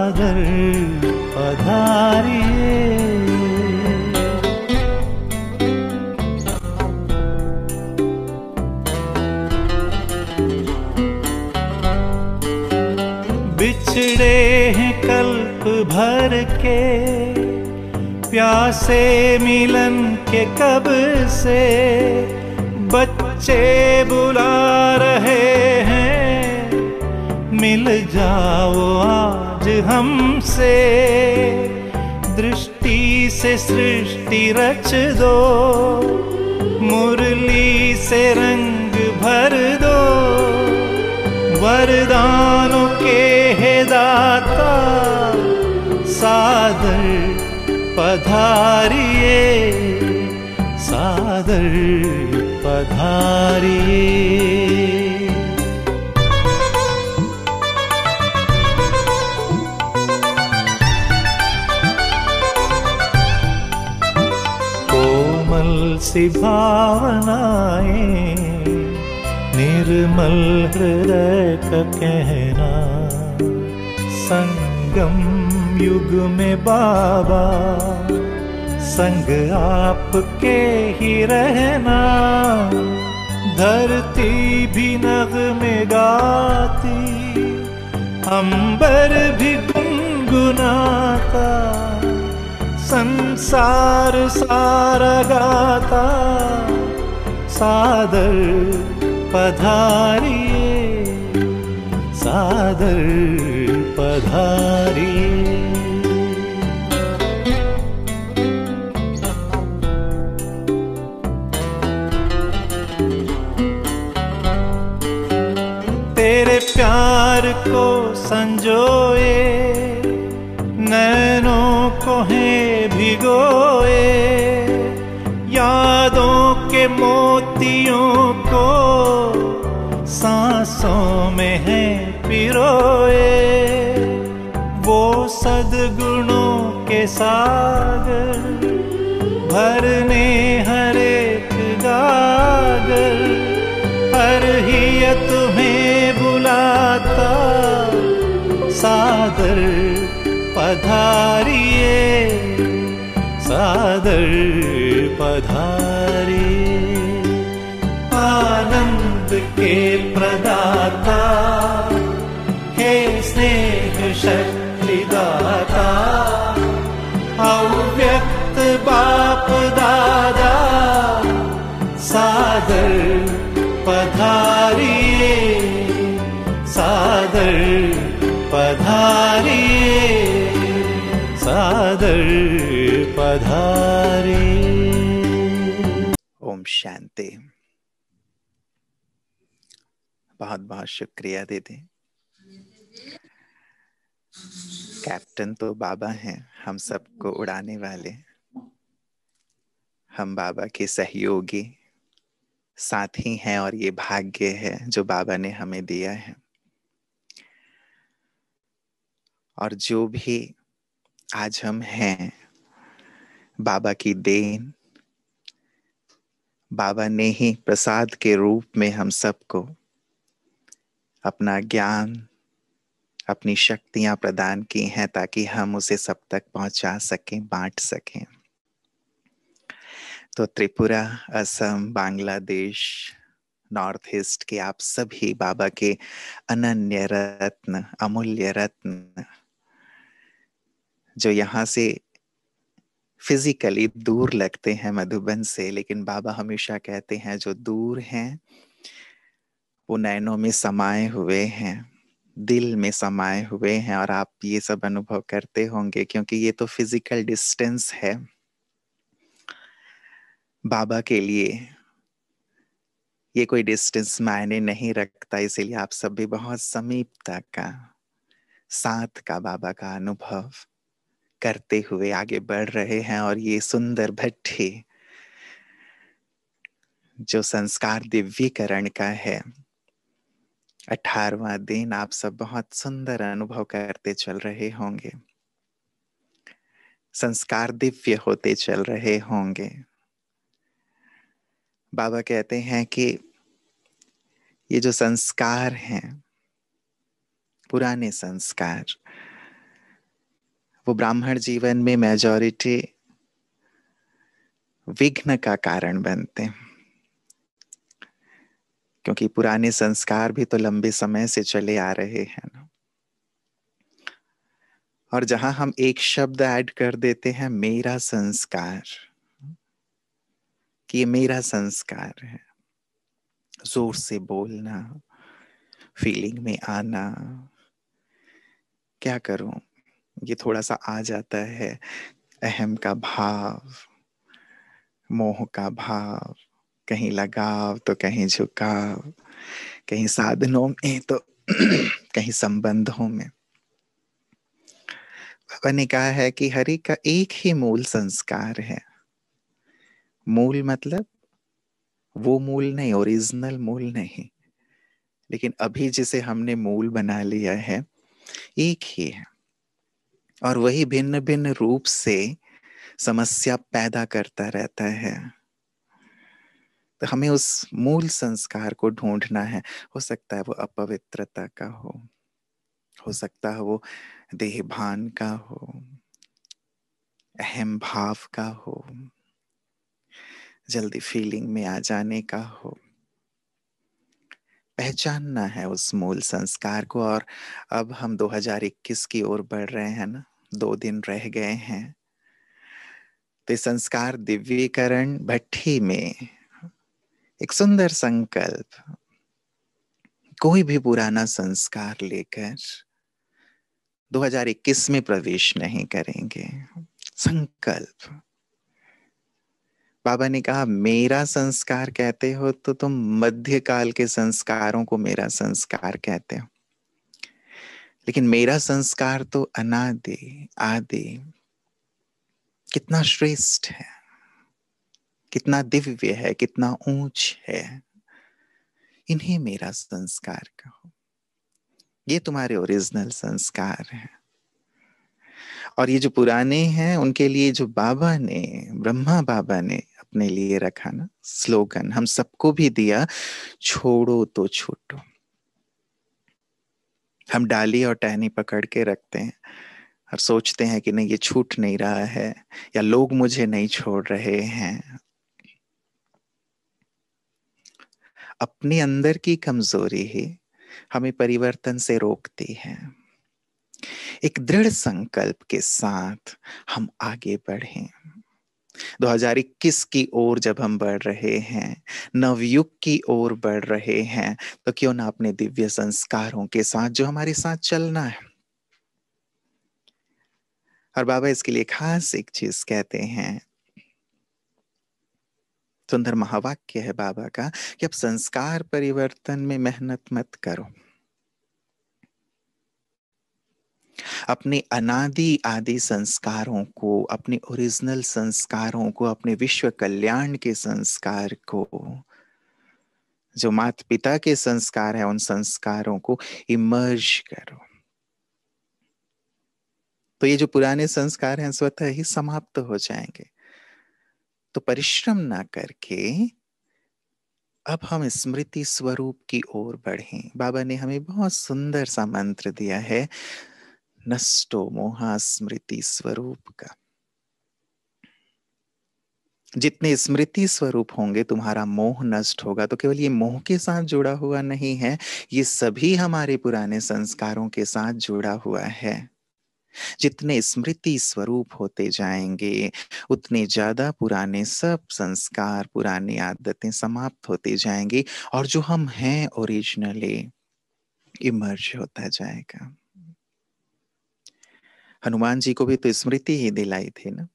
सादर पधारिए। बिछड़े हैं कल्प भर के, प्यासे मिलन के कब से, बच्चे बुला रहे हैं, मिल जाओ आज हमसे। दृष्टि से सृष्टि रच दो, मुरली से रंग भर दो, वरदानों के है दाता, सादर पधारिए, सादर पधारिए। कोमल सी भावनाएं, निर्मल हृदय का कहना, संगम युग में बाबा संग आपके ही रहना। धरती भी नग़्मे गाती, अंबर भी गुनगुनाता, संसार सारा गाता, सादर पधारिए, सादर पधारिए। तेरे प्यार को संजोए, नैनों को है भिगोए, यादों के मोतियों को सांसों में है पिरोए। वो सद्गुणों के सागर भरने हर एक गागर, हर हिया तुम्हें बुलाता, सादर पधारिए, सादर पधारिए। आनंद के प्रदाता, हे स्नेह शक्ति दाता, अव्यक्त बाप दादा, सादर पधारिए, सादर पधारिए, सादर पधारिए। ओम शांति। बहुत बहुत शुक्रिया दीदी। कैप्टन तो बाबा हैं, हम सबको उड़ाने वाले, हम बाबा के सहयोगी साथी हैं, और ये भाग्य है जो बाबा ने हमें दिया है। और जो भी आज हम हैं, बाबा की देन, बाबा ने ही प्रसाद के रूप में हम सबको अपना ज्ञान, अपनी शक्तियां प्रदान की हैं, ताकि हम उसे सब तक पहुंचा सकें, बांट सकें। तो त्रिपुरा, असम, बांग्लादेश, नॉर्थ ईस्ट के आप सभी बाबा के अनन्य रत्न, अमूल्य रत्न, जो यहाँ से फिजिकली दूर लगते हैं मधुबन से, लेकिन बाबा हमेशा कहते हैं जो दूर हैं वो नैनों में समाये हुए हैं, दिल में समाये हुए हैं। और आप ये सब अनुभव करते होंगे, क्योंकि ये तो फिजिकल डिस्टेंस है। बाबा के लिए ये कोई डिस्टेंस मायने नहीं रखता, इसीलिए आप सब भी बहुत समीपता का, साथ का बाबा का अनुभव करते हुए आगे बढ़ रहे हैं। और ये सुंदर भट्ठी जो संस्कार दिव्यीकरण का है, 18वां दिन, आप सब बहुत सुंदर अनुभव करते चल रहे होंगे, संस्कार दिव्य होते चल रहे होंगे। बाबा कहते हैं कि ये जो संस्कार हैं, पुराने संस्कार, वो ब्राह्मण जीवन में मेजॉरिटी विघ्न का कारण बनते हैं, क्योंकि पुराने संस्कार भी तो लंबे समय से चले आ रहे हैं ना। और जहां हम एक शब्द ऐड कर देते हैं, मेरा संस्कार, कि ये मेरा संस्कार है, जोर से बोलना, फीलिंग में आना, क्या करूं, ये थोड़ा सा आ जाता है, अहम का भाव, मोह का भाव, कहीं लगाव तो कहीं झुकाव, कहीं साधनों में तो कहीं संबंधों में। बाबा ने कहा है कि हरि का एक ही मूल संस्कार है। मूल मतलब वो मूल नहीं, ओरिजिनल मूल नहीं, लेकिन अभी जिसे हमने मूल बना लिया है एक ही है, और वही भिन्न भिन्न रूप से समस्या पैदा करता रहता है। तो हमें उस मूल संस्कार को ढूंढना है। हो सकता है वो अपवित्रता का हो सकता है वो देहभान का हो, अहम भाव का हो, जल्दी फीलिंग में आ जाने का हो। पहचानना है उस मूल संस्कार को। और अब हम 2021 की ओर बढ़ रहे हैं ना, 2 दिन रह गए हैं। तो इस संस्कार दिव्यीकरण भट्ठी में एक सुंदर संकल्प, कोई भी पुराना संस्कार लेकर 2021 में प्रवेश नहीं करेंगे। संकल्प, बाबा ने कहा मेरा संस्कार कहते हो तो तुम मध्यकाल के संस्कारों को मेरा संस्कार कहते हो, लेकिन मेरा संस्कार तो अनादि आदि, कितना श्रेष्ठ है, कितना दिव्य है, कितना ऊंच है। इन्हें मेरा संस्कार कहो, ये तुम्हारे ओरिजिनल संस्कार है। और ये जो पुराने हैं उनके लिए जो बाबा ने, ब्रह्मा बाबा ने अपने लिए रखा ना स्लोगन, हम सबको भी दिया, छोड़ो तो छूटो। हम डाली और टहनी पकड़ के रखते हैं और सोचते हैं कि नहीं ये छूट नहीं रहा है, या लोग मुझे नहीं छोड़ रहे हैं। अपने अंदर की कमजोरी ही हमें परिवर्तन से रोकती है। एक दृढ़ संकल्प के साथ हम आगे बढ़ें। 2021 की ओर जब हम बढ़ रहे हैं, नवयुग की ओर बढ़ रहे हैं, तो क्यों ना अपने दिव्य संस्कारों के साथ जो हमारे साथ चलना है। और बाबा इसके लिए खास एक चीज कहते हैं, सुंदर महावाक्य है बाबा का, कि अब संस्कार परिवर्तन में मेहनत मत करो, अपने अनादि आदि संस्कारों को, अपने ओरिजिनल संस्कारों को, अपने विश्व कल्याण के संस्कार को, जो माता पिता के संस्कार है, उन संस्कारों को इमर्ज करो। तो ये जो पुराने संस्कार हैं स्वतः ही समाप्त हो जाएंगे। तो परिश्रम ना करके अब हम स्मृति स्वरूप की ओर बढ़ें। बाबा ने हमें बहुत सुंदर सा मंत्र दिया है, नष्टो मोहा स्मृति स्वरूप का। जितने स्मृति स्वरूप होंगे तुम्हारा मोह नष्ट होगा। तो केवल ये मोह के साथ जुड़ा हुआ नहीं है, ये सभी हमारे पुराने संस्कारों के साथ जुड़ा हुआ है। जितने स्मृति स्वरूप होते जाएंगे उतने ज्यादा पुराने सब संस्कार, पुरानी आदतें समाप्त होती जाएंगी, और जो हम हैं ओरिजिनली इमर्ज होता जाएगा। हनुमान जी को भी तो स्मृति ही दिलाई थी ना।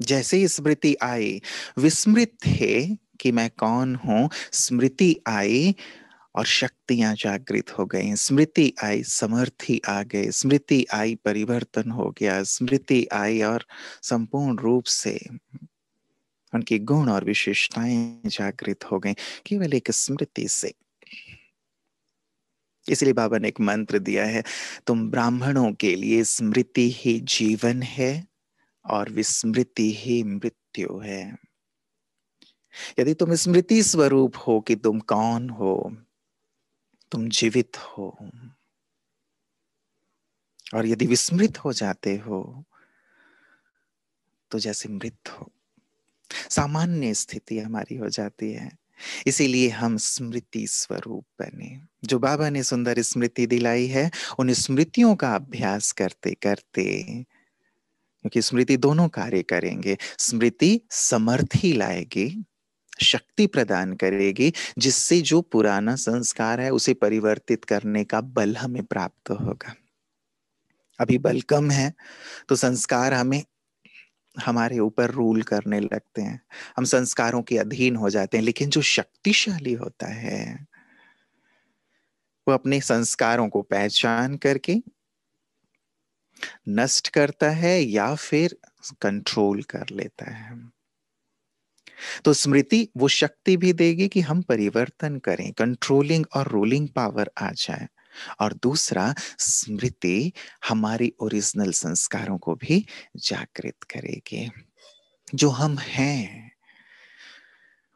जैसे ही स्मृति आई, विस्मृत थे कि मैं कौन हूं, स्मृति आई और शक्तियां जागृत हो गई। स्मृति आई, समर्थी आ गए, स्मृति आई, परिवर्तन हो गया, स्मृति आई और संपूर्ण रूप से उनकी गुण और विशेषताएं जागृत हो गई केवल एक स्मृति से। इसलिए बाबा ने एक मंत्र दिया है, तुम ब्राह्मणों के लिए स्मृति ही जीवन है और विस्मृति ही मृत्यु है। यदि तुम स्मृति स्वरूप हो कि तुम कौन हो, तुम जीवित हो, और यदि विस्मृत हो जाते हो तो जैसे मृत हो, सामान्य स्थिति हमारी हो जाती है। इसीलिए हम स्मृति स्वरूप बने। जो बाबा ने सुंदर स्मृति दिलाई है, उन स्मृतियों का अभ्यास करते करते, क्योंकि स्मृति दोनों कार्य करेंगे। स्मृति समर्थी लाएगी, शक्ति प्रदान करेगी, जिससे जो पुराना संस्कार है उसे परिवर्तित करने का बल हमें प्राप्त होगा। अभी बल कम है तो संस्कार हमें, हमारे ऊपर रूल करने लगते हैं, हम संस्कारों के अधीन हो जाते हैं। लेकिन जो शक्तिशाली होता है वो अपने संस्कारों को पहचान करके नष्ट करता है या फिर कंट्रोल कर लेता है। तो स्मृति वो शक्ति भी देगी कि हम परिवर्तन करें, कंट्रोलिंग और रूलिंग पावर आ जाए। और दूसरा, स्मृति हमारी ओरिजिनल संस्कारों को भी जागृत करेगी। जो हम हैं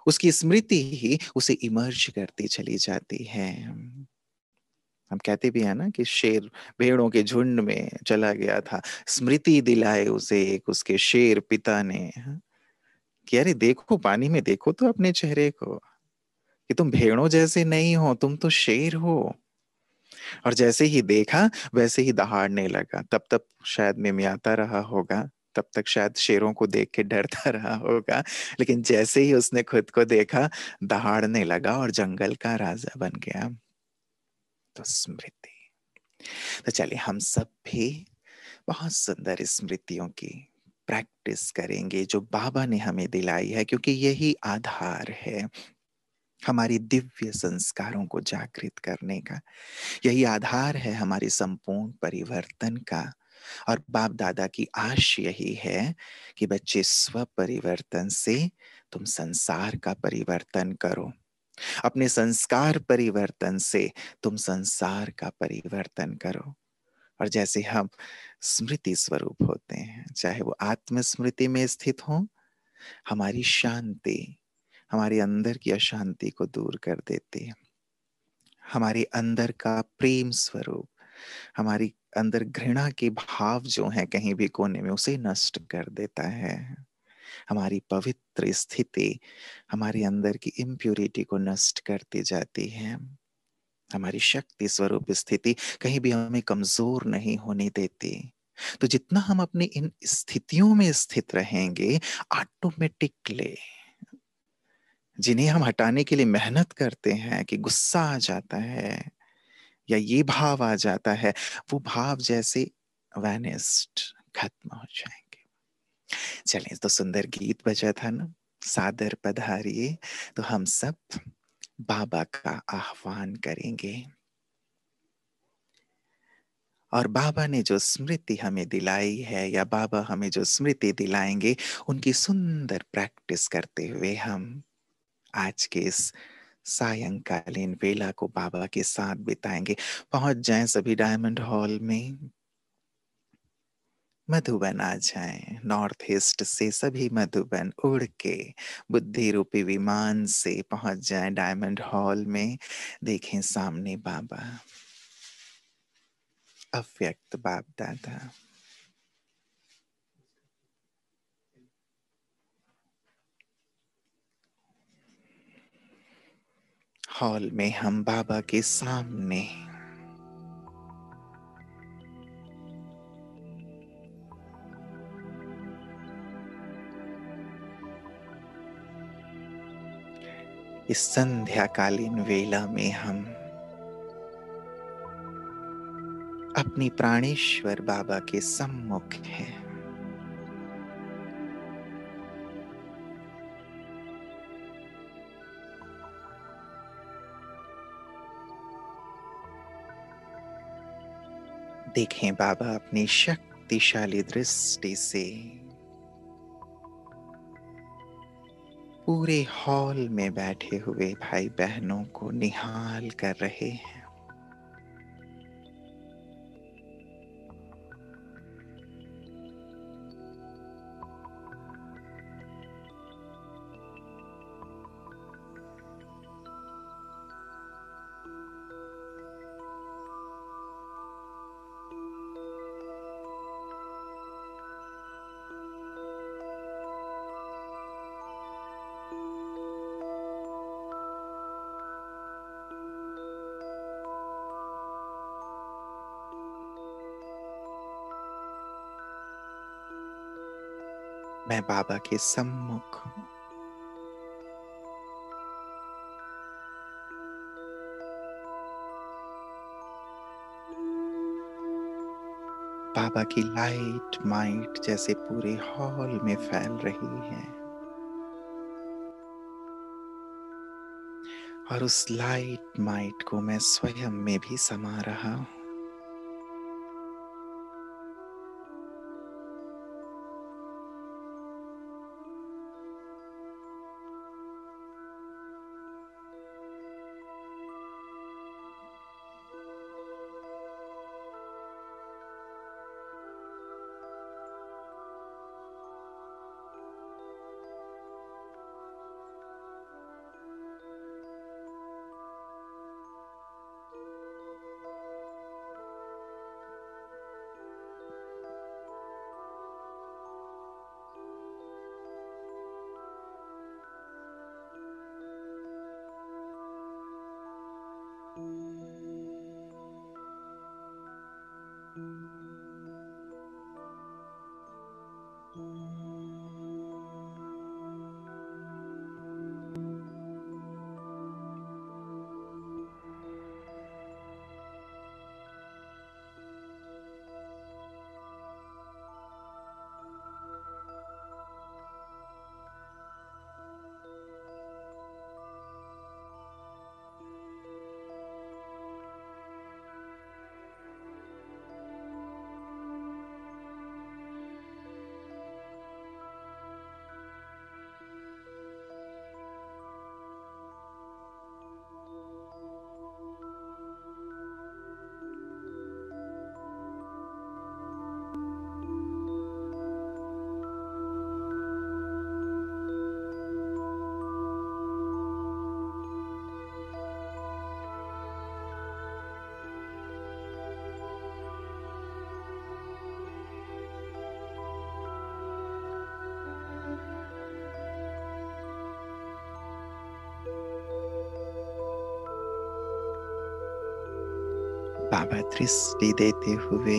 उसकी स्मृति ही उसे इमर्ज करती चली जाती है। हम कहते भी हैं ना कि शेर भेड़ों के झुंड में चला गया था, स्मृति दिलाए उसे एक उसके शेर पिता ने, कि अरे देखो, पानी में देखो तो अपने चेहरे को, कि तुम भेड़ों जैसे नहीं हो, तुम तो शेर हो। और जैसे ही देखा वैसे ही दहाड़ने लगा। तब तक शायद मिमियाता रहा होगा, तब तक शायद शेरों को देख के डरता रहा होगा, लेकिन जैसे ही उसने खुद को देखा दहाड़ने लगा और जंगल का राजा बन गया। तो स्मृति। तो चलिए हम सब भी बहुत सुंदर स्मृतियों की प्रैक्टिस करेंगे जो बाबा ने हमें दिलाई है, क्योंकि यही आधार है हमारी दिव्य संस्कारों को जागृत करने का। यही आधार है हमारी संपूर्ण परिवर्तन का। और बाप दादा की आश यही है कि बच्चे स्व परिवर्तन से तुम संसार का परिवर्तन करो, अपने संस्कार परिवर्तन से तुम संसार का परिवर्तन करो। और जैसे हम स्मृति स्वरूप होते हैं, चाहे वो आत्म स्मृति में स्थित हो, हमारी शांति हमारे अंदर की अशांति को दूर कर देती है। हमारे अंदर का प्रेम स्वरूप, हमारी अंदर घृणा के भाव जो हैं कहीं भी कोने में, उसे नष्ट कर देता है। हमारी पवित्र स्थिति हमारे अंदर की इम्प्यूरिटी को नष्ट करती जाती है। हमारी शक्ति स्वरूप स्थिति कहीं भी हमें कमजोर नहीं होने देती। तो जितना हम अपनी इन स्थितियों में स्थित रहेंगे, ऑटोमेटिकली जिन्हें हम हटाने के लिए मेहनत करते हैं कि गुस्सा आ जाता है या ये भाव आ जाता है, वो भाव जैसे वैनिस्ड, खत्म हो जाएंगे। चलिए, तो सुंदर गीत बजा था ना, सादर पधारिए। तो हम सब बाबा का आह्वान करेंगे और बाबा ने जो स्मृति हमें दिलाई है या बाबा हमें जो स्मृति दिलाएंगे, उनकी सुंदर प्रैक्टिस करते हुए हम आज के इस सायंकालीन वेला को बाबा के साथ बिताएंगे। पहुंच जाएं सभी डायमंड हॉल में, मधुबन आ जाएं। नॉर्थ ईस्ट से सभी मधुबन उड़ के बुद्धि रूपी विमान से पहुंच जाएं डायमंड हॉल में। देखें सामने बाबा, अव्यक्त बाप दादा। हॉल में हम बाबा के सामने इस संध्याकालीन वेला में हम अपनी प्राणेश्वर बाबा के सम्मुख हैं। देखें बाबा अपनी शक्तिशाली दृष्टि से पूरे हॉल में बैठे हुए भाई बहनों को निहाल कर रहे हैं। मैं बाबा के सम्मुख हूँ। बाबा की लाइट माइट जैसे पूरे हॉल में फैल रही है और उस लाइट माइट को मैं स्वयं में भी समा रहा हूँ। बाबा दृष्टि देते हुए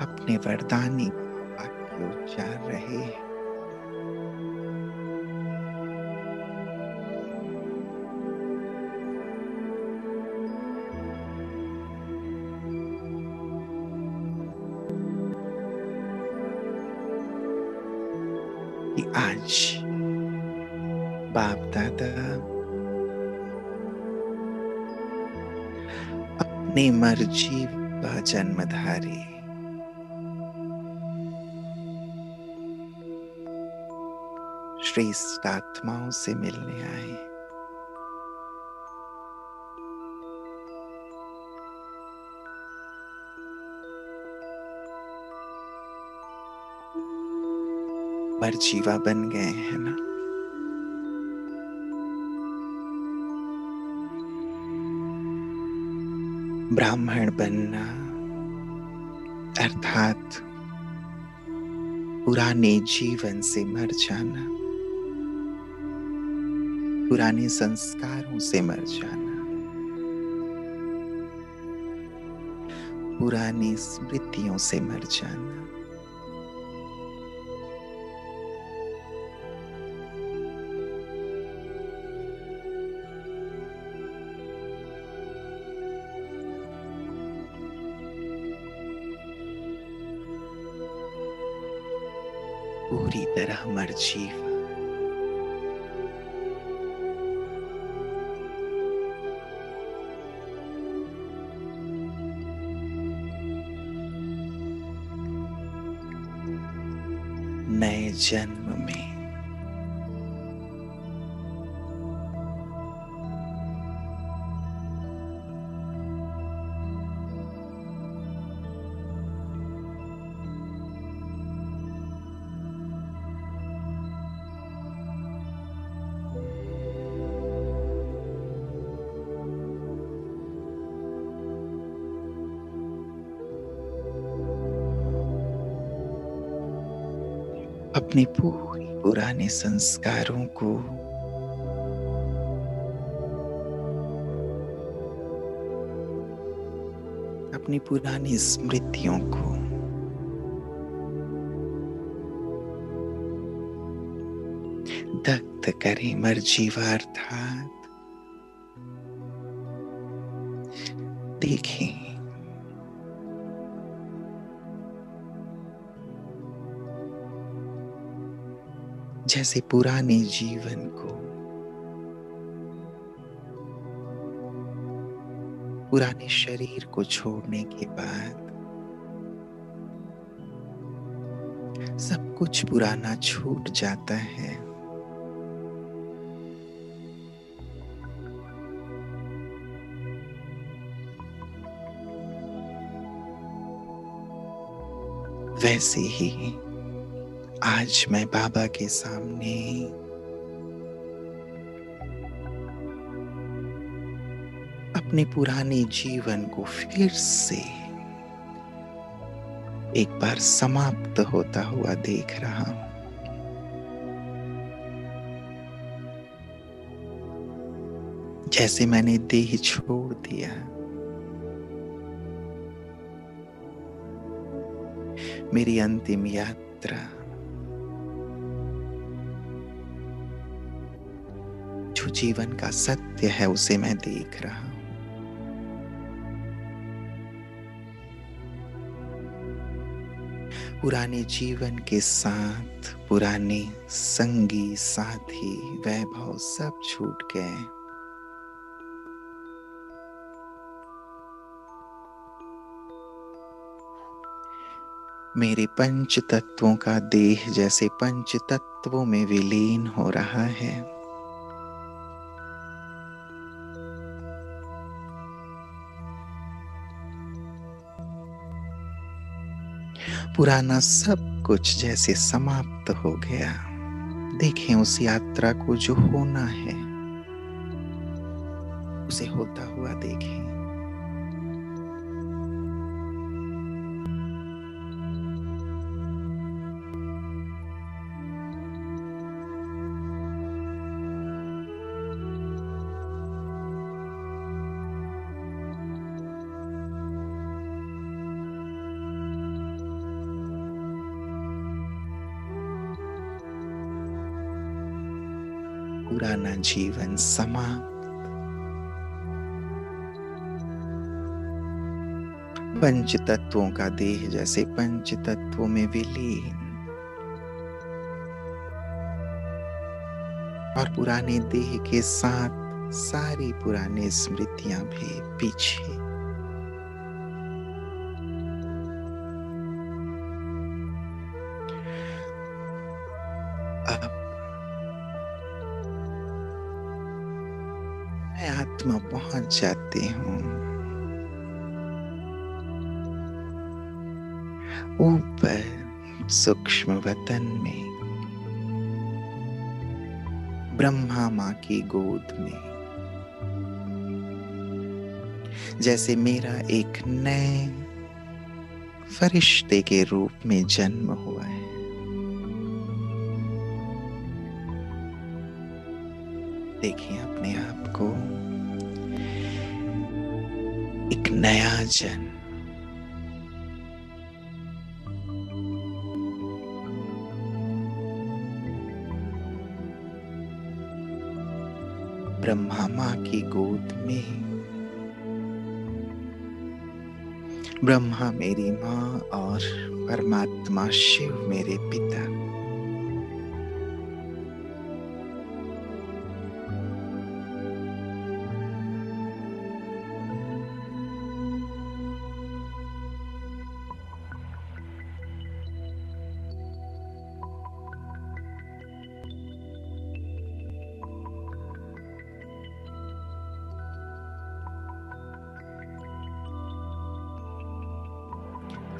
अपने वरदानी वाक्य उच्चार रहे हैं। कि आज बाप दादा अपनी मर्जी व जन्मधारी श्रेष्ठ आत्माओं से मिलने आए। मर्जीवा बन गए हैं ना। ब्राह्मण बनना अर्थात पुराने जीवन से मर जाना, पुराने संस्कारों से मर जाना, पुरानी स्मृतियों से मर जाना। पूरी तरह मर जीवा। नए जन्म में अपने पूरे पुराने संस्कारों को अपनी पुरानी स्मृतियों को दग्ध करें मर्जीवार्थात। देखें जैसे पुराने जीवन को, पुराने शरीर को छोड़ने के बाद सब कुछ पुराना छूट जाता है। वैसे ही आज मैं बाबा के सामने अपने पुराने जीवन को फिर से एक बार समाप्त होता हुआ देख रहा हूं। जैसे मैंने देह छोड़ दिया, मेरी अंतिम यात्रा जो जीवन का सत्य है उसे मैं देख रहा हूं। पुराने जीवन के साथ पुराने संगी साथी वैभव सब छूट गए। मेरे पंच तत्वों का देह जैसे पंच तत्वों में विलीन हो रहा है। पुराना सब कुछ जैसे समाप्त हो गया। देखें उस यात्रा को जो होना है उसे होता हुआ देखें। पुराना जीवन समाप्त, पंच तत्वों का देह जैसे पंच तत्वों में विलीन, और पुराने देह के साथ सारी पुरानी स्मृतियां भी पीछे। अब मैं आत्मा पहुंच जाती हूं ऊपर सूक्ष्म वतन में, ब्रह्मा माँ की गोद में। जैसे मेरा एक नए फरिश्ते के रूप में जन्म हुआ है। देखिए अपने आप को एक नया जन्म, ब्रह्मा माँ की गोद में। ब्रह्मा मेरी माँ और परमात्मा शिव मेरे पिता।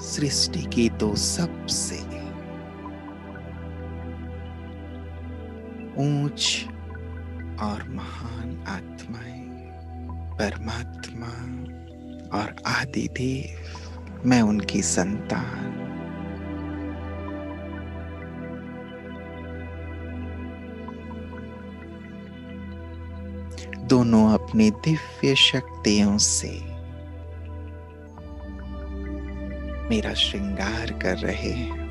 सृष्टि की तो सबसे ऊंच और महान आत्माएं, परमात्मा और आदिदेव, मैं उनकी संतान। दोनों अपनी दिव्य शक्तियों से मेरा श्रृंगार कर रहे हैं।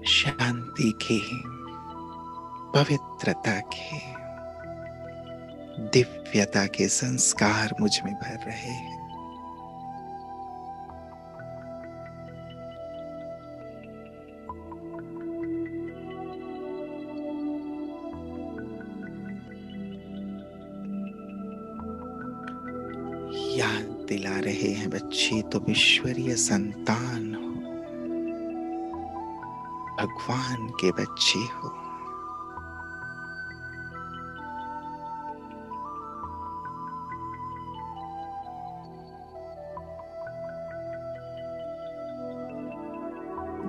शांति के, पवित्रता के, दिव्यता के संस्कार मुझ में भर रहे हैं। याद दिला रहे हैं बच्चे तुम ईश्वरीय संतान हो, भगवान के बच्चे हो।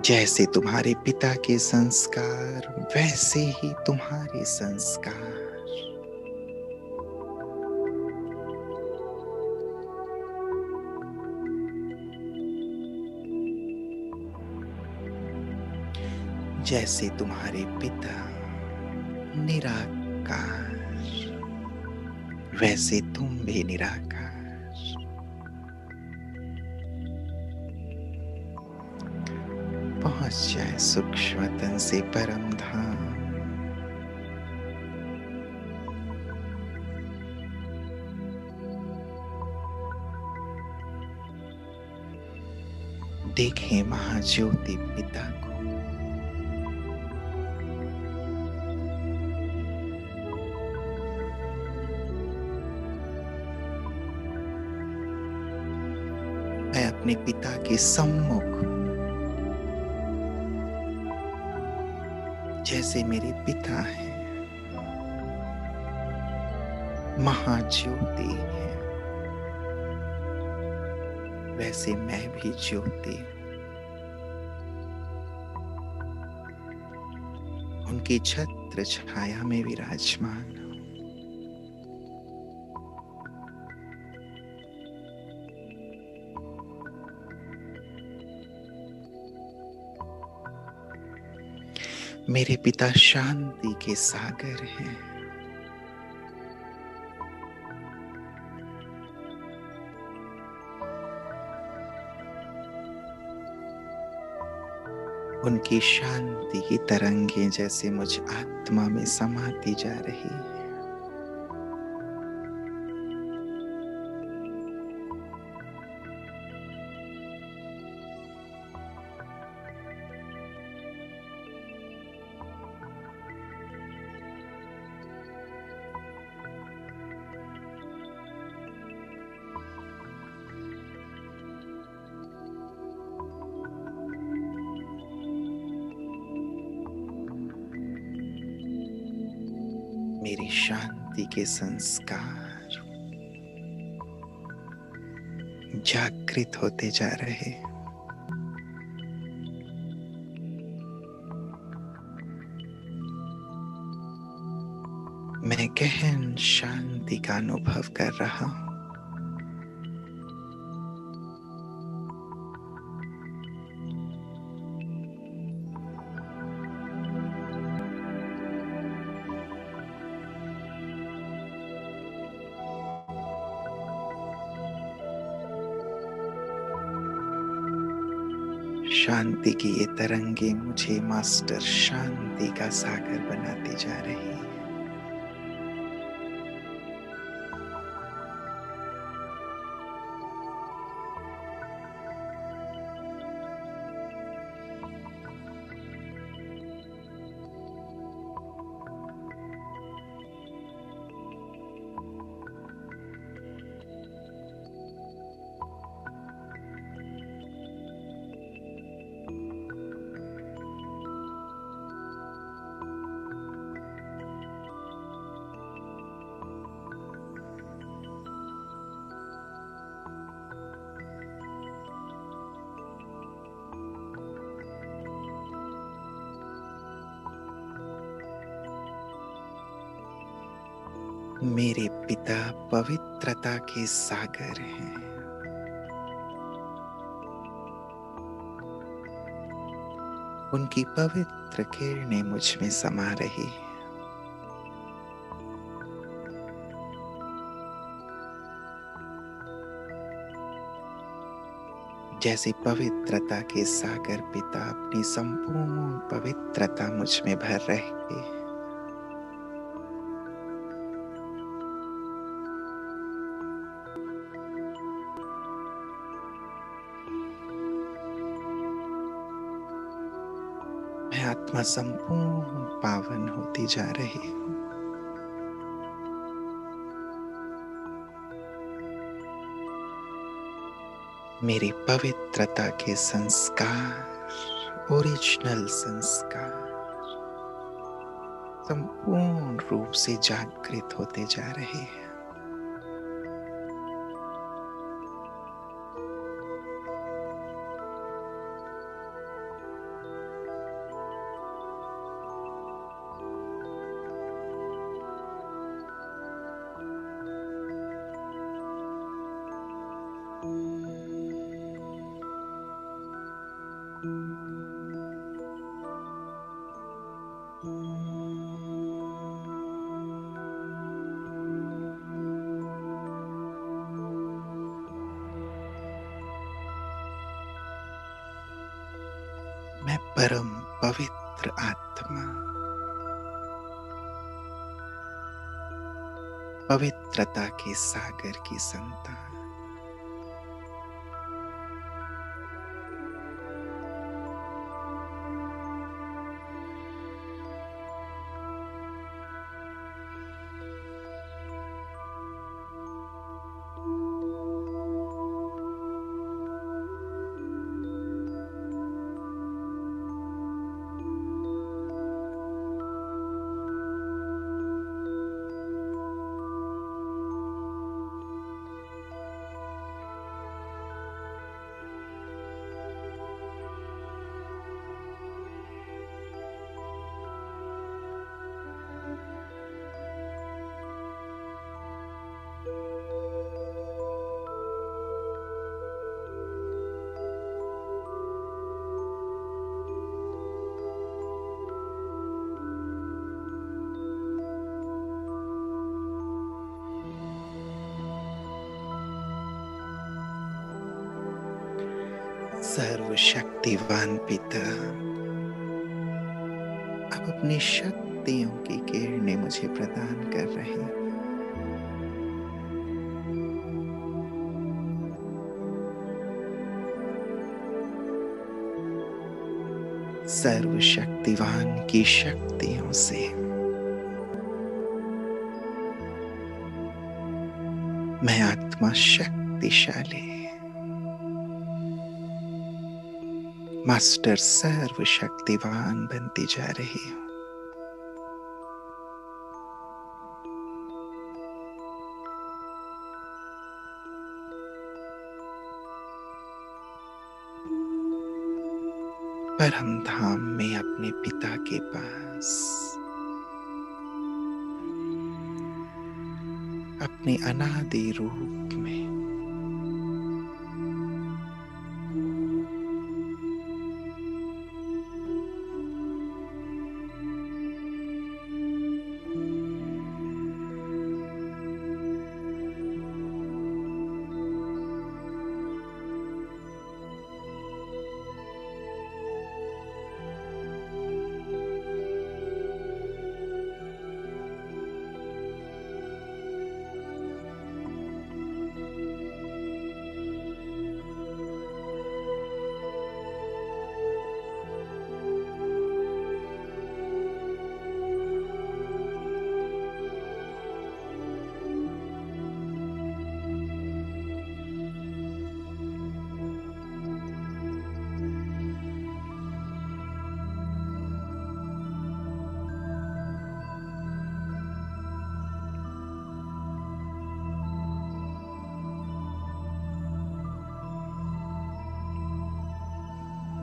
जैसे तुम्हारे पिता के संस्कार वैसे ही तुम्हारे संस्कार। जैसे तुम्हारे पिता निराकार वैसे तुम भी निराकार। पहुंच जाए सूक्ष्म तन से परम धाम। देखें महाज्योति पिता को। मैं अपने पिता के सम्मुख जैसे मेरे पिता हैं, महाज्योति हैं, वैसे मैं भी ज्योति उनकी छत्र छाया में विराजमान। मेरे पिता शांति के सागर हैं। उनकी शांति की तरंगें जैसे मुझ आत्मा में समाती जा रही है। मेरी शांति के संस्कार जागृत होते जा रहे। मैं गहन शांति का अनुभव कर रहा हूं। शांति की ये तरंगे मुझे मास्टर शांति का सागर बनाते जा रही है। मेरे पिता पवित्रता के सागर हैं। उनकी पवित्र किरणें मुझ में समा रही हैं। जैसे पवित्रता के सागर पिता अपनी संपूर्ण पवित्रता मुझ में भर रहे हैं। मैं आत्मा संपूर्ण पावन होती जा रही हूँ। मेरी पवित्रता के संस्कार, ओरिजिनल संस्कार संपूर्ण रूप से जागृत होते जा रहे हैं। मैं परम पवित्र आत्मा, पवित्रता के सागर की संतान, सर्वशक्तिवान पिता अब अपनी शक्तियों की किरणें मुझे प्रदान कर रहे हैं। सर्वशक्तिवान की शक्तियों से मैं आत्मा शक्तिशाली, मास्टर सर्वशक्तिवान बनती जा रही हूं। परम धाम में अपने पिता के पास अपने अनादि रूप में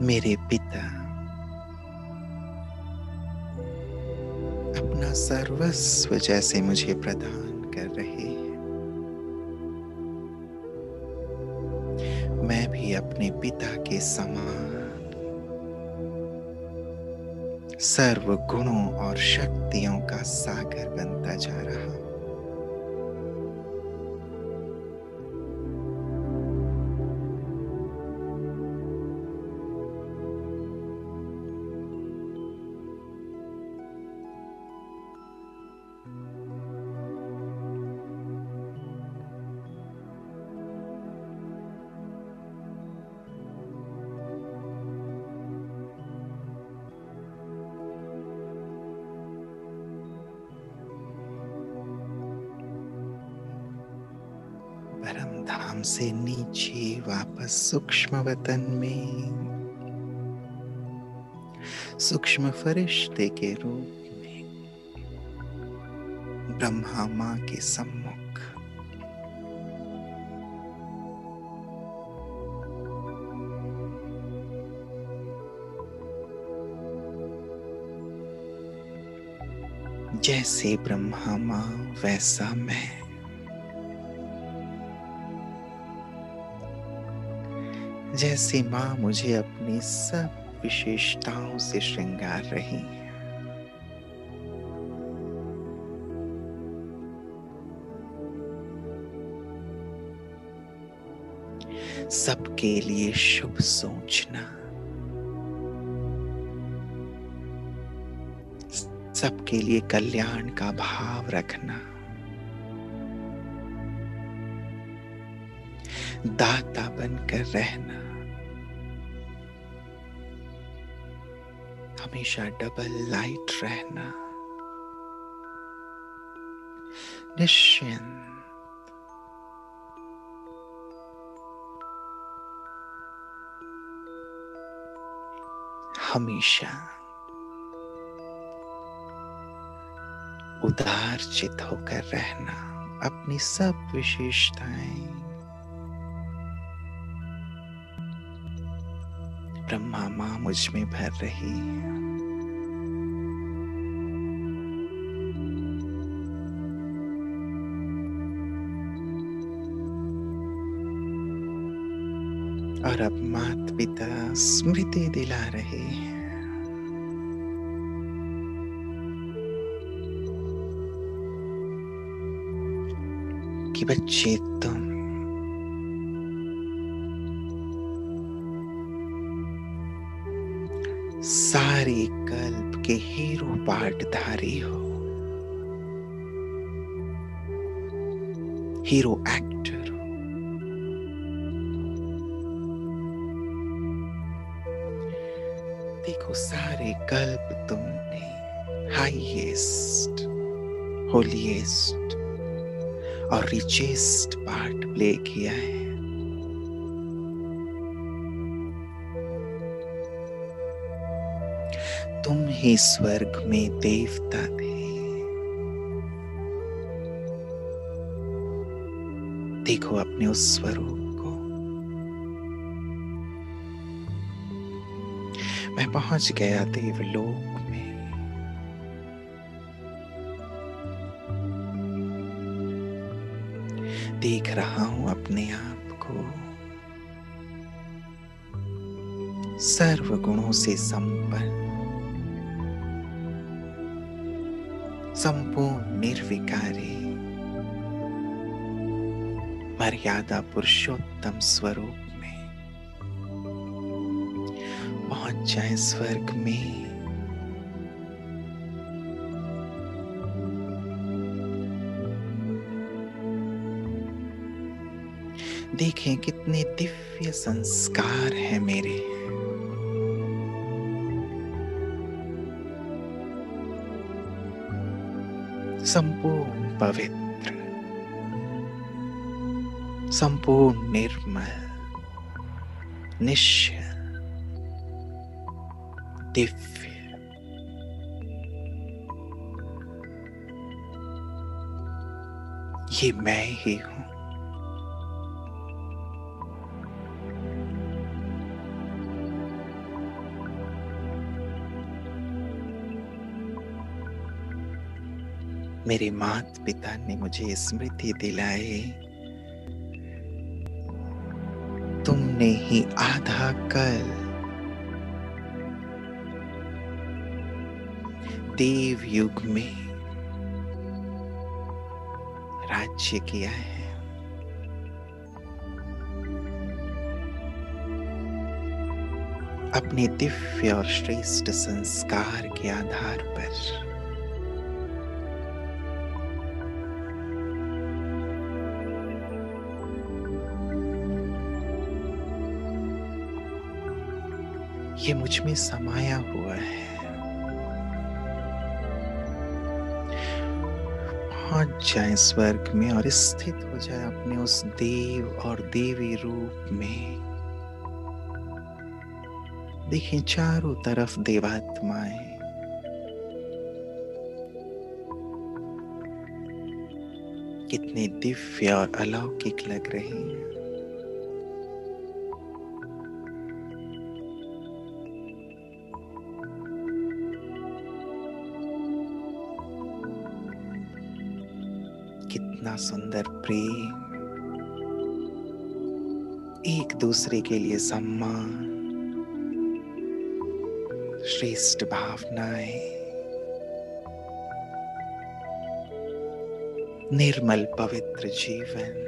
मेरे पिता अपना सर्वस्व जैसे मुझे प्रदान कर रहे हैं। मैं भी अपने पिता के समान सर्व गुणों और शक्तियों का सागर बनता जा रहा हूं। परम धाम से नीचे वापस सूक्ष्म वतन में सूक्ष्म फरिश्ते के रूप में ब्रह्मा मां के सम्मुख जैसे ब्रह्मा मां वैसा मैं, जैसे मां मुझे अपनी सब विशेषताओं से श्रृंगार रही है, सबके लिए शुभ सोचना, सबके लिए कल्याण का भाव रखना, दाता बनकर रहना, हमेशा डबल लाइट रहना, निश्चिंत, हमेशा उदार चित होकर रहना, अपनी सब विशेषताएं ब्रह्मा मां मुझ में भर रही है। और अब माता पिता स्मृति दिला रहे हैं कि बच्चे तुम सारे कल्प के हीरो पार्टधारी हो, हीरो एक्टर हो। देखो सारे कल्प तुमने हाईएस्ट, होलीएस्ट और रिचेस्ट पार्ट प्ले किया है। तुम ही स्वर्ग में देवता थे, देखो अपने उस स्वरूप को। मैं पहुंच गया देवलोक में, देख रहा हूं अपने आप को सर्व गुणों से संपन्न, संपूर्ण निर्विकारी, मर्यादा पुरुषोत्तम स्वरूप में पहुंच जाए स्वर्ग में। देखें कितने दिव्य संस्कार हैं मेरे, संपूर्ण पवित्र, संपूर्ण निर्मल, निश्चल, दिव्य। ये मैं ही हूं। मेरे माता पिता ने मुझे स्मृति दिलाई, तुमने ही आधा कल देव युग में राज्य किया है। अपने दिव्य और श्रेष्ठ संस्कार के आधार पर ये मुझ में समाया हुआ है। पहुंच जाए स्वर्ग में और स्थित हो जाए अपने उस देव और देवी रूप में। देखें चारों तरफ देवात्माएं, कितने दिव्य और अलौकिक लग रहे हैं। कितना सुंदर प्रेम, एक दूसरे के लिए सम्मान, श्रेष्ठ भावनाएं, निर्मल पवित्र जीवन।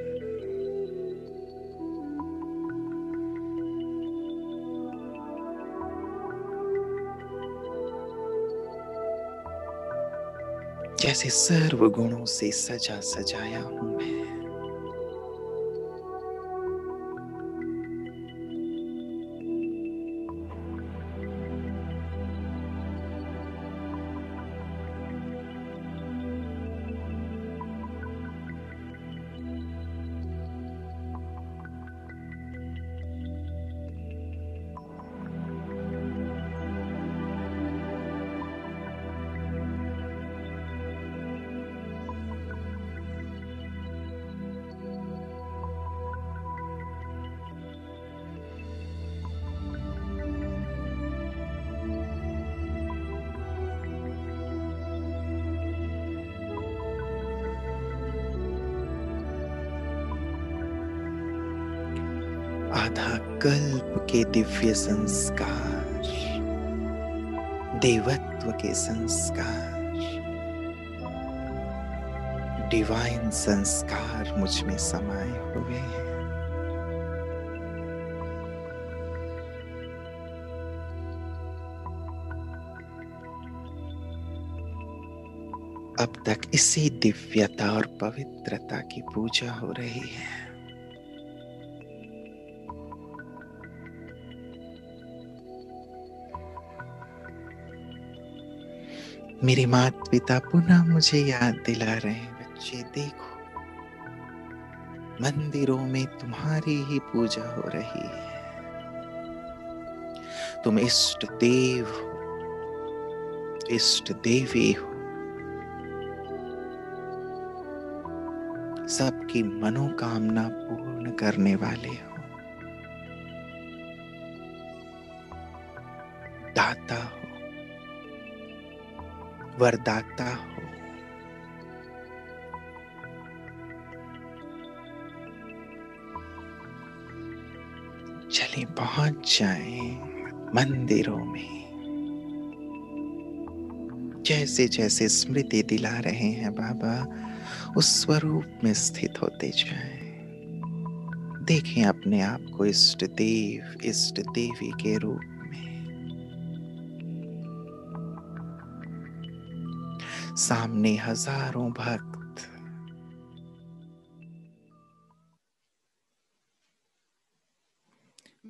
जैसे सर्व गुणों से सजा सजाया हूं मैं। आधा कल्प के दिव्य संस्कार, देवत्व के संस्कार, डिवाइन संस्कार मुझ में समाये हुए हैं। अब तक इसी दिव्यता और पवित्रता की पूजा हो रही है। मेरे माता पिता पुनः मुझे याद दिला रहे हैं, बच्चे देखो मंदिरों में तुम्हारी ही पूजा हो रही है। तुम इष्ट देव हो, इष्ट देवी हो, सबकी मनोकामना पूर्ण करने वाले हो, दाता हो, वरदाता हो। चलिए पहुंच जाएं मंदिरों में। जैसे जैसे स्मृति दिला रहे हैं बाबा, उस स्वरूप में स्थित होते जाएं। देखें अपने आप को इष्ट देव, इष्ट देवी के रूप में। सामने हजारों भक्त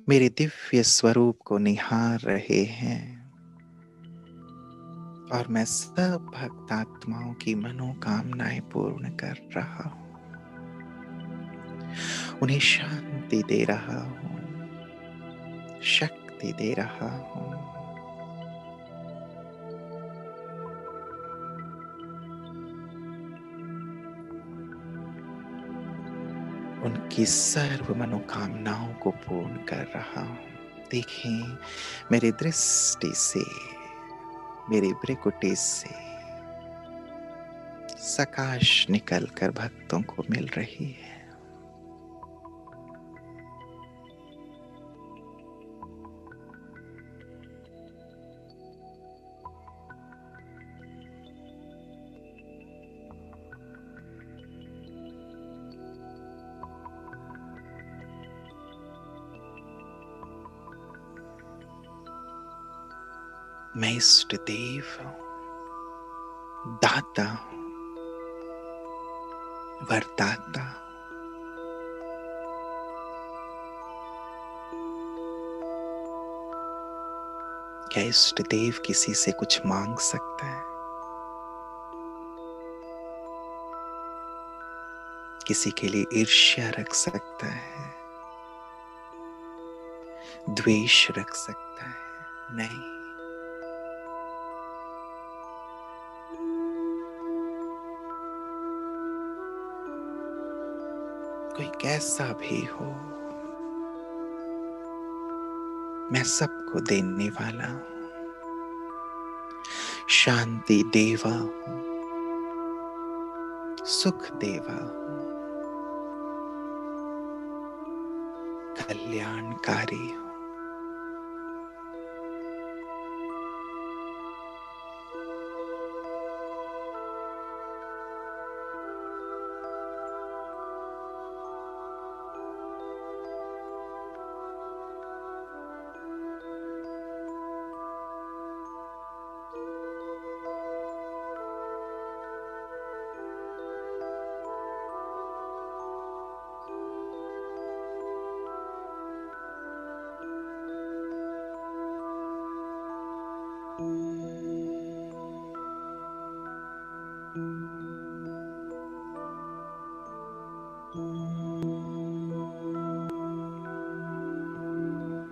मेरे दिव्य स्वरूप को निहार रहे हैं और मैं सब भक्त आत्माओं की मनोकामनाएं पूर्ण कर रहा हूं, उन्हें शांति दे रहा हूं, शक्ति दे रहा हूं। उनकी सर्व मनोकामनाओं को पूर्ण कर रहा हूं। देखें मेरी दृष्टि से, मेरी भ्रिकुटी से सकाश निकलकर भक्तों को मिल रही है। मैं इष्ट देव हूं, दाता हूं, वरदाता। क्या इष्ट देव किसी से कुछ मांग सकता है? किसी के लिए ईर्ष्या रख सकता है? द्वेष रख सकता है? नहीं। कोई कैसा भी हो, मैं सबको देने वाला हूं। शांति देवा हूं, सुख देवा हूं, कल्याणकारी हूं।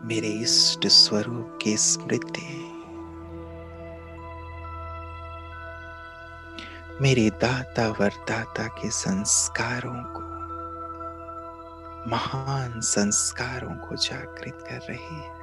मेरे इष्ट स्वरूप की स्मृति, मेरे दाता वरदाता के संस्कारों को, महान संस्कारों को जागृत कर रही है।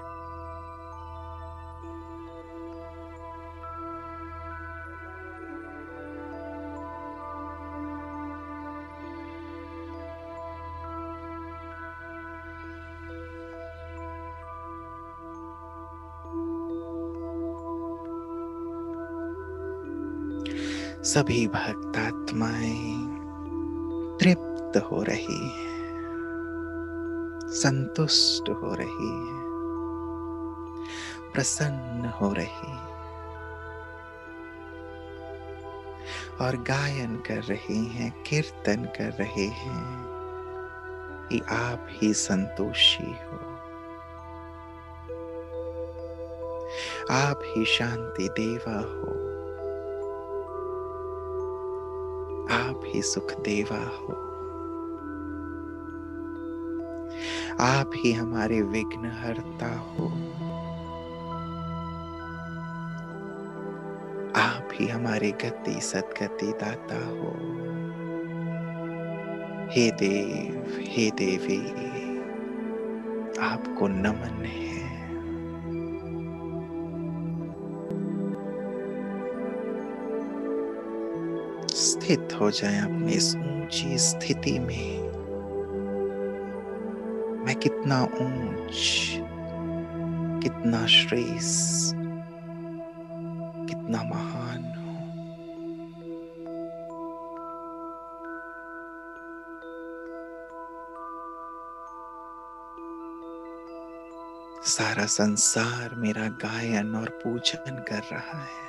सभी भक्तात्माएं तृप्त हो रही है, संतुष्ट हो रही है, प्रसन्न हो रही है और गायन कर रही हैं, कीर्तन कर रहे हैं कि आप ही संतोषी हो, आप ही शांति देवा हो, आप ही सुख देवा हो, आप ही हमारे विघ्न हरता हो, आप ही हमारे गति सद्गति दाता हो। हे देव, हे देवी, आपको नमन है। स्थित हो जाए अपनी इस ऊंची स्थिति में। मैं कितना ऊंच, कितना श्रेष्ठ, कितना महान हूं। सारा संसार मेरा गायन और पूजन कर रहा है।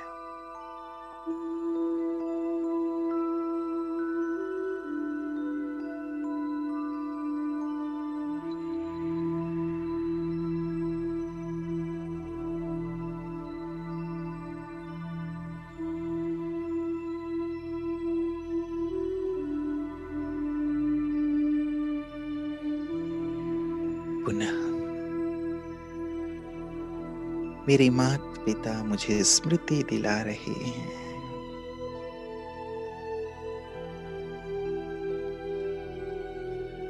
पुनः मेरे माता पिता मुझे स्मृति दिला रहे हैं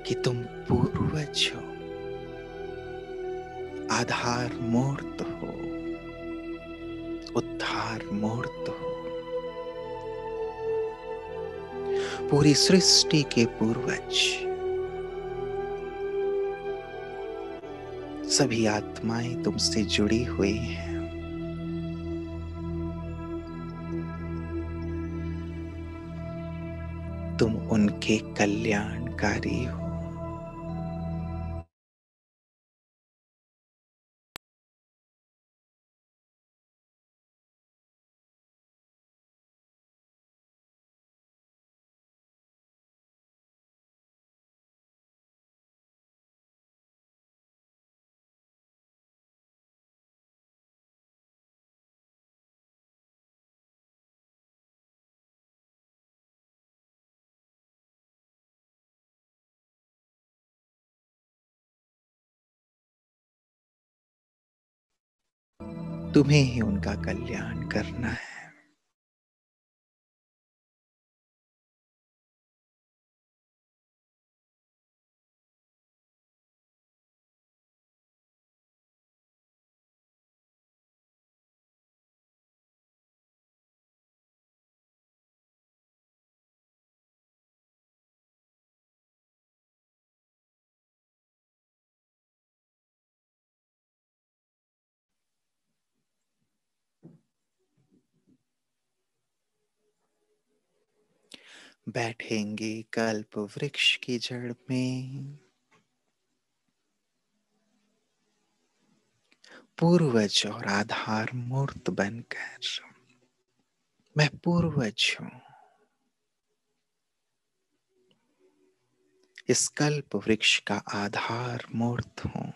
कि तुम पूर्वज हो, आधार मूर्त हो, उद्धार मूर्त हो, पूरी सृष्टि के पूर्वज, सभी आत्माएं तुमसे जुड़ी हुई हैं। तुम उनके कल्याणकारी हो। तुम्हें ही उनका कल्याण करना है। बैठेंगे कल्प वृक्ष की जड़ में, पूर्वज और आधार मूर्त बनकर। मैं पूर्वज हूं, इस कल्प वृक्ष का आधार मूर्त हूं।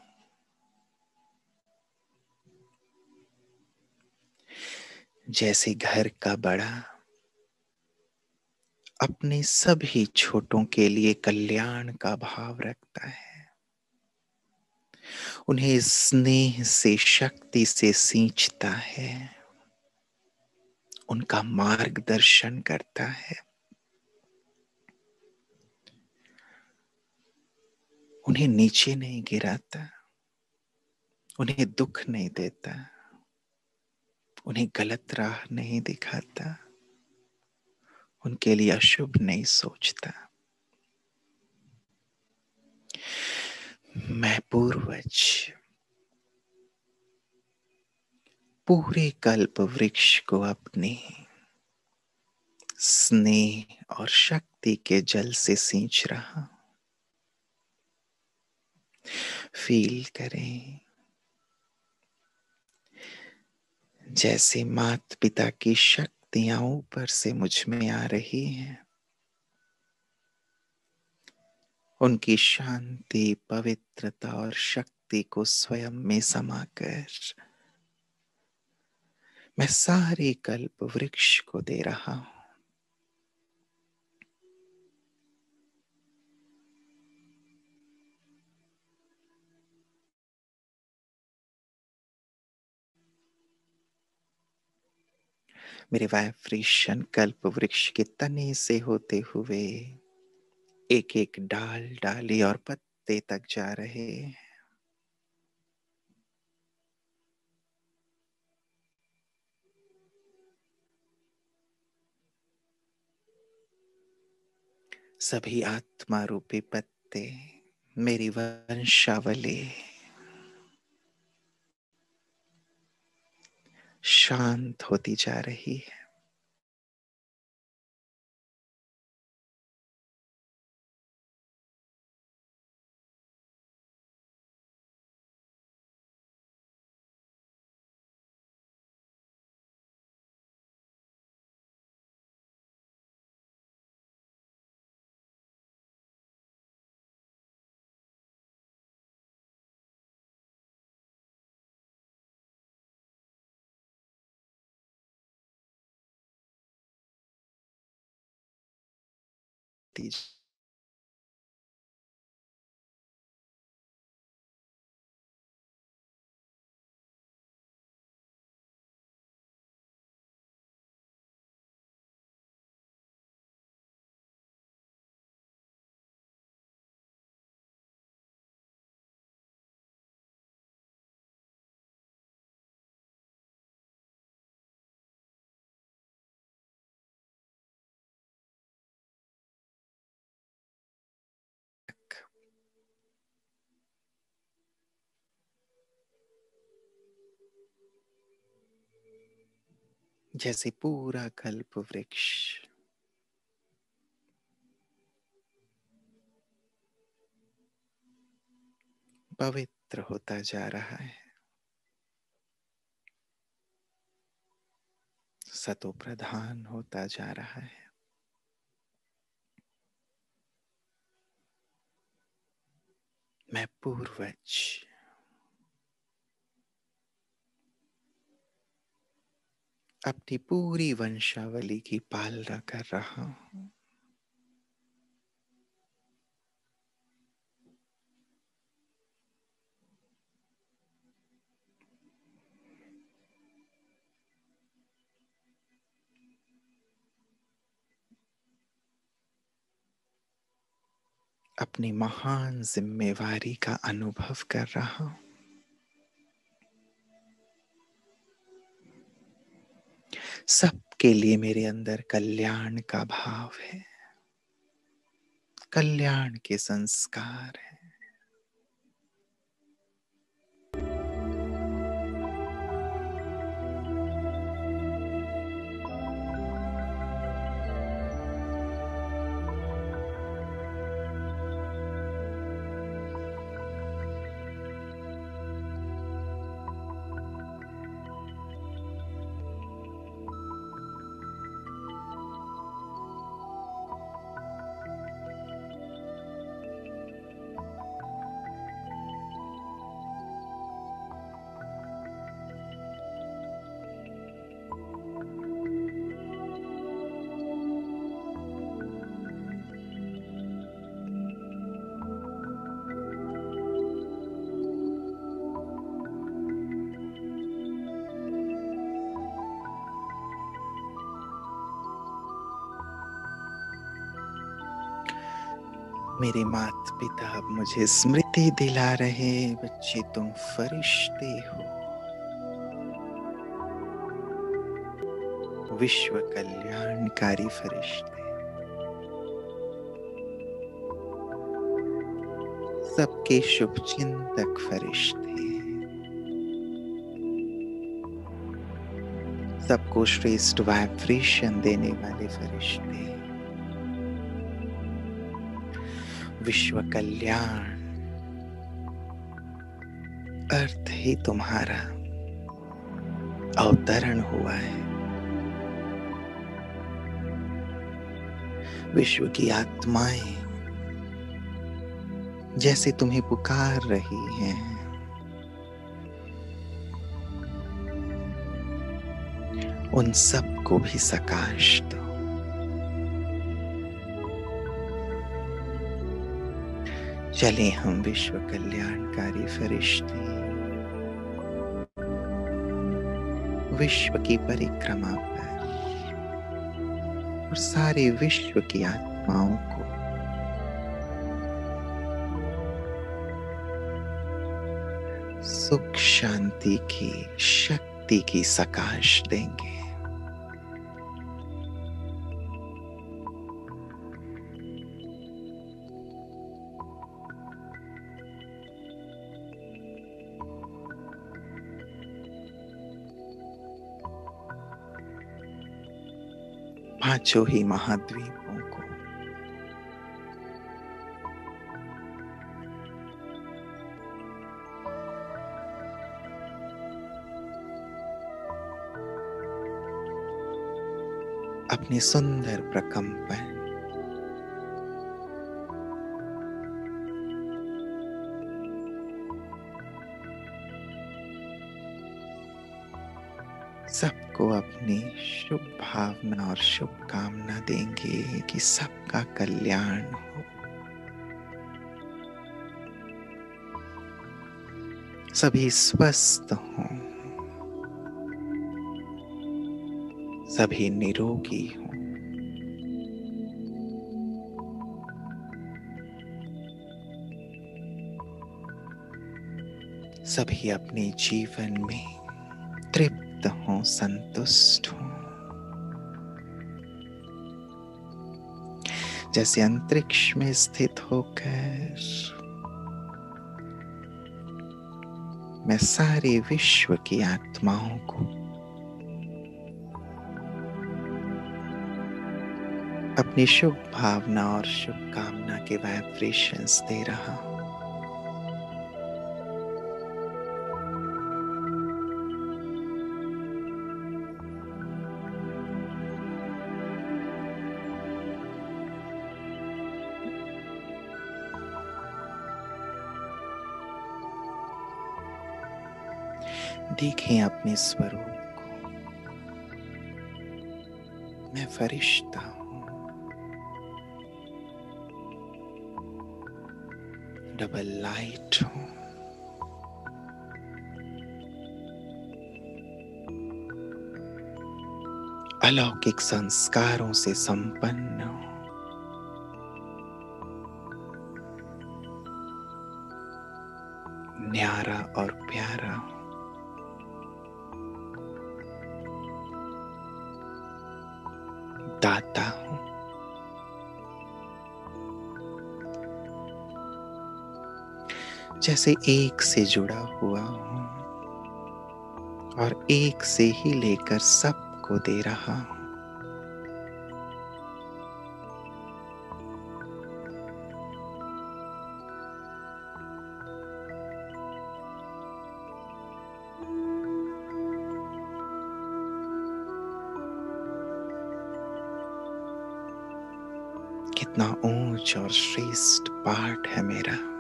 जैसे घर का बड़ा अपने सभी छोटों के लिए कल्याण का भाव रखता है, उन्हें स्नेह से शक्ति से सींचता है, उनका मार्गदर्शन करता है, उन्हें नीचे नहीं गिराता, उन्हें दुख नहीं देता, उन्हें गलत राह नहीं दिखाता, उनके लिए अशुभ नहीं सोचता। मैं पूर्वज पूरे कल्प वृक्ष को अपने स्नेह और शक्ति के जल से सींच रहा। फील करें जैसे माता पिता की शक्तियां ऊपर से मुझ में आ रही हैं, उनकी शांति, पवित्रता और शक्ति को स्वयं में समाकर मैं सारे कल्प वृक्ष को दे रहा हूं। मेरे वाइब्रेशन कल्प वृक्ष के तने से होते हुए एक एक डाल, डाली और पत्ते तक जा रहे हैं। सभी आत्मा रूपी पत्ते, मेरी वंशावली शांत होती जा रही है। जैसे पूरा कल्प वृक्ष पवित्र होता जा रहा है, सतो प्रधान होता जा रहा है। मैं पूर्वज अपनी पूरी वंशावली की पालना कर रहा हूं। अपनी महान जिम्मेवारी का अनुभव कर रहा हूं। सबके लिए मेरे अंदर कल्याण का भाव है, कल्याण के संस्कार है। मेरे माता पिता अब मुझे स्मृति दिला रहे, बच्चे तुम फरिश्ते हो, विश्व कल्याणकारी फरिश्ते, सबके शुभ चिंतक फरिश्ते, सबको श्रेष्ठ वाइब्रेशन देने वाले फरिश्ते। विश्व कल्याण अर्थ ही तुम्हारा अवतरण हुआ है। विश्व की आत्माएं जैसे तुम्हें पुकार रही हैं, उन सब को भी सकाश दो। चले हम विश्व कल्याणकारी फरिश्ते विश्व की परिक्रमा पर और सारे विश्व की आत्माओं को सुख शांति की शक्ति की सकाश देंगे। पांचों ही महाद्वीपों को अपने सुंदर प्रकंपन सबको अपनी शुभ भावना और शुभकामना देंगे कि सबका कल्याण हो, सभी स्वस्थ हों, सभी निरोगी हों, सभी अपने जीवन में तृप्त हों, संतुष्ट हों। जैसे अंतरिक्ष में स्थित होकर मैं सारे विश्व की आत्माओं को अपनी शुभ भावना और शुभकामना के वाइब्रेशंस दे रहा हूं। देखें अपने स्वरूप को। मैं फरिश्ता हूं, डबल लाइट हूं। अलौकिक संस्कारों से संपन्न हूं। न्यारा और प्यारा हूं। दाता हूं। जैसे एक से जुड़ा हुआ हूं और एक से ही लेकर सबको दे रहा हूं। कितना ऊंच और श्रेष्ठ पाठ है मेरा।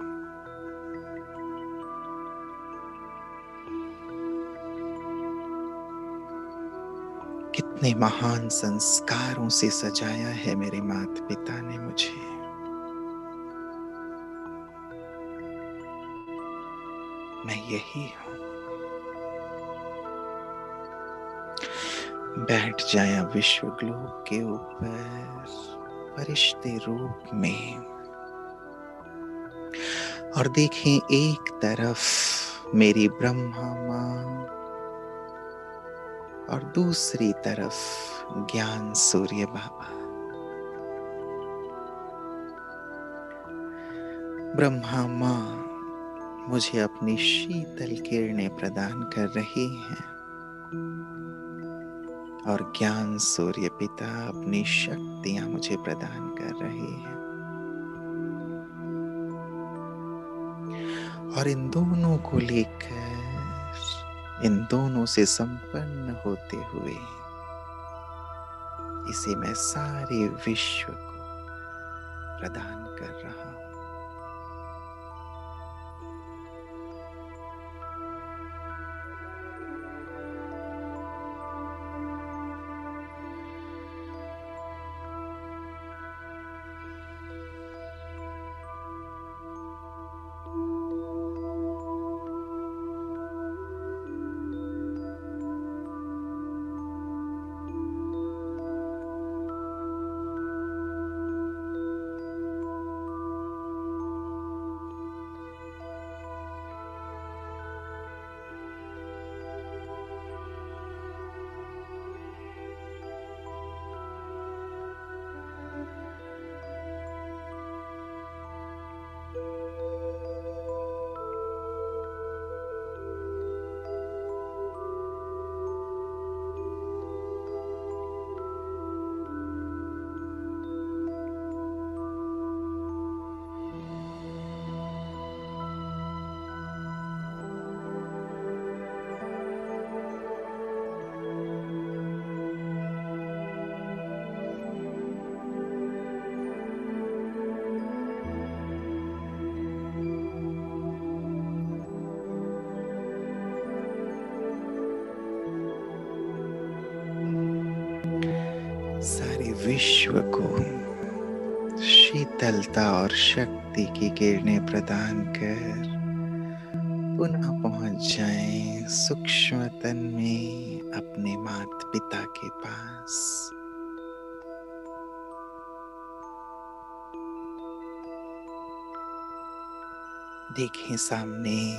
कितने महान संस्कारों से सजाया है मेरे माता पिता ने मुझे। मैं यही हूं। बैठ जाए विश्व ग्लोब के ऊपर फरिश्ते रूप में और देखें एक तरफ मेरी ब्रह्मा मां और दूसरी तरफ ज्ञान सूर्य बाबा। ब्रह्मा मां मुझे अपनी शीतल किरणें प्रदान कर रही हैं और ज्ञान सूर्य पिता अपनी शक्तियां मुझे प्रदान कर रहे हैं। और इन दोनों को लेकर, इन दोनों से संपन्न होते हुए इसे मैं सारे विश्व को प्रदान कर रहा हूं। सारे विश्व को शीतलता और शक्ति की किरणें प्रदान कर पुनः पहुंच जाएं सूक्ष्म तन में अपने माता पिता के पास। देखें सामने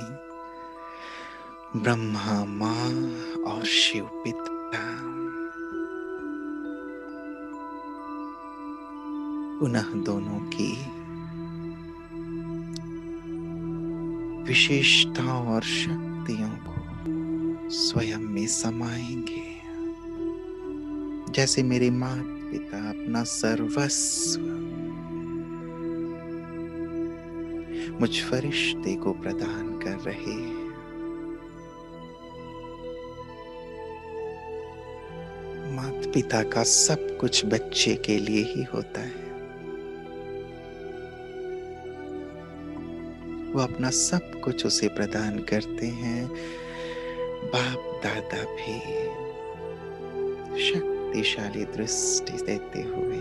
ब्रह्मा मां और शिव पिता। पुनः दोनों की विशेषताओं और शक्ति शक्तियों को स्वयं में समाएंगे, जैसे मेरे माता पिता अपना सर्वस्व मुझ फरिश्ते को प्रदान कर रहे हैं। माता पिता का सब कुछ बच्चे के लिए ही होता है। वो अपना सब कुछ उसे प्रदान करते हैं। बाप दादा भी शक्तिशाली दृष्टि देते हुए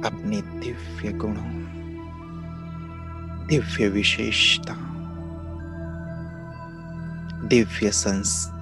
अपने दिव्य गुणों, दिव्य विशेषता, दिव्य संस्कार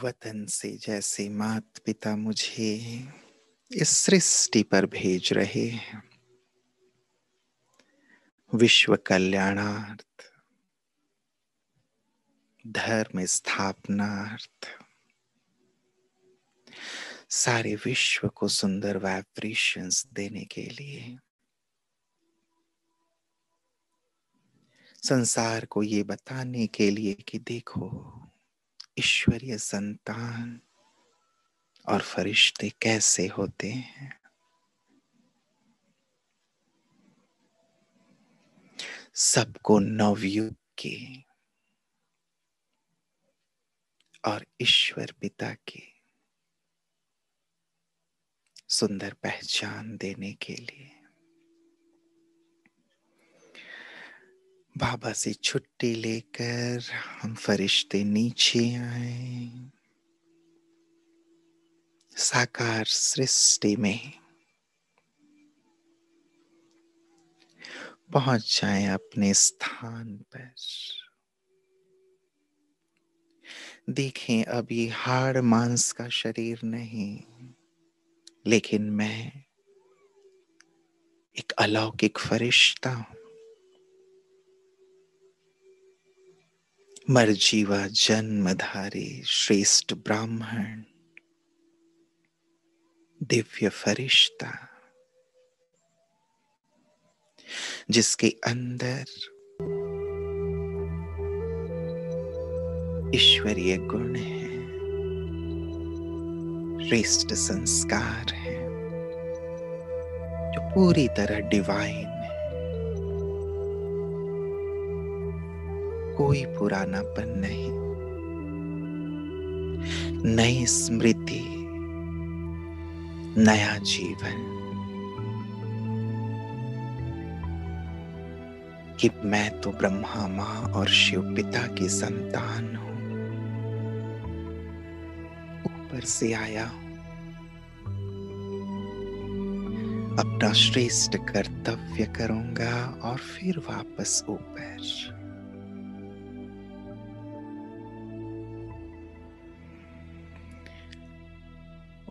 वतन से जैसे माता पिता मुझे इस सृष्टि पर भेज रहे हैं, विश्व कल्याणार्थ, धर्म स्थापनार्थ, सारे विश्व को सुंदर वाइब्रेशंस देने के लिए, संसार को ये बताने के लिए कि देखो ईश्वरीय संतान और फरिश्ते कैसे होते हैं। सबको नवयुग के और ईश्वर पिता की सुंदर पहचान देने के लिए बाबा से छुट्टी लेकर हम फरिश्ते नीचे आए, साकार सृष्टि में पहुंच जाएं अपने स्थान पर। देखें अब ये हाड़ मांस का शरीर नहीं, लेकिन मैं एक अलौकिक फरिश्ता हूं, मरजीवा जन्मधारी श्रेष्ठ ब्राह्मण, दिव्य फरिश्ता, जिसके अंदर ईश्वरीय गुण है, श्रेष्ठ संस्कार है, जो पूरी तरह डिवाइन है। कोई पुरानापन नहीं, नई स्मृति, नया जीवन, कि मैं तो ब्रह्मा मां और शिव पिता की संतान हूं, ऊपर से आया हूं, अपना श्रेष्ठ कर्तव्य करूंगा और फिर वापस ऊपर।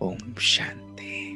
ओम शांति।